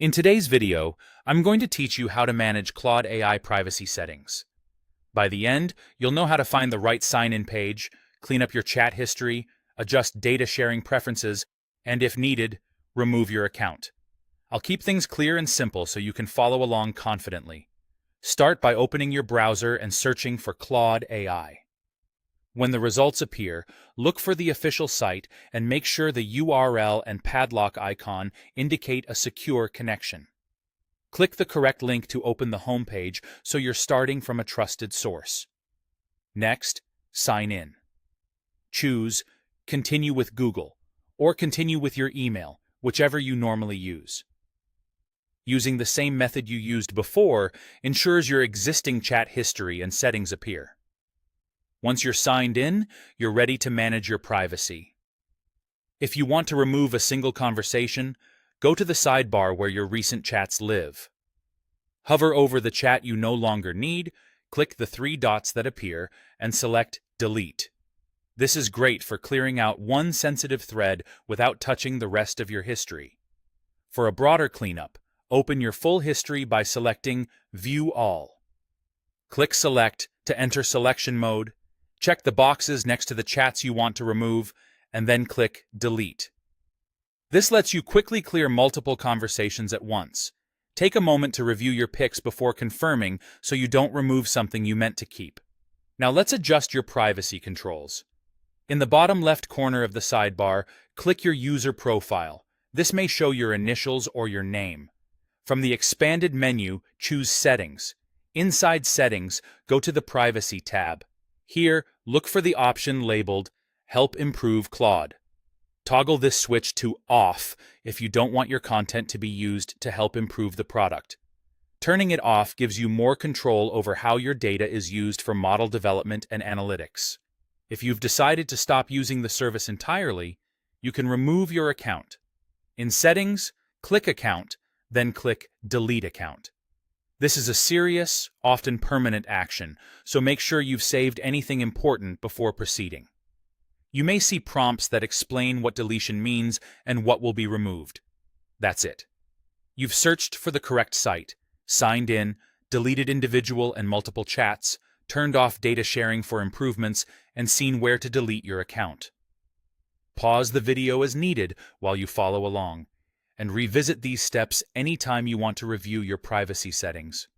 In today's video, I'm going to teach you how to manage Claude AI privacy settings. By the end, you'll know how to find the right sign-in page, clean up your chat history, adjust data sharing preferences, and if needed, remove your account. I'll keep things clear and simple so you can follow along confidently. Start by opening your browser and searching for Claude AI. When the results appear, look for the official site and make sure the URL and padlock icon indicate a secure connection. Click the correct link to open the homepage so you're starting from a trusted source. Next, sign in. Choose Continue with Google or Continue with your email, whichever you normally use. Using the same method you used before ensures your existing chat history and settings appear. Once you're signed in, you're ready to manage your privacy. If you want to remove a single conversation, go to the sidebar where your recent chats live. Hover over the chat you no longer need, click the three dots that appear, and select Delete. This is great for clearing out one sensitive thread without touching the rest of your history. For a broader cleanup, open your full history by selecting View All. Click Select to enter selection mode. Check the boxes next to the chats you want to remove, and then click Delete. This lets you quickly clear multiple conversations at once. Take a moment to review your picks before confirming so you don't remove something you meant to keep. Now let's adjust your privacy controls. In the bottom left corner of the sidebar, click your user profile. This may show your initials or your name. From the expanded menu, choose Settings. Inside Settings, go to the Privacy tab. Here, look for the option labeled Help Improve Claude. Toggle this switch to Off if you don't want your content to be used to help improve the product. Turning it off gives you more control over how your data is used for model development and analytics. If you've decided to stop using the service entirely, you can remove your account. In Settings, click Account, then click Delete Account. This is a serious, often permanent action, so make sure you've saved anything important before proceeding. You may see prompts that explain what deletion means and what will be removed. That's it. You've searched for the correct site, signed in, deleted individual and multiple chats, turned off data sharing for improvements, and seen where to delete your account. Pause the video as needed while you follow along, and revisit these steps anytime you want to review your privacy settings.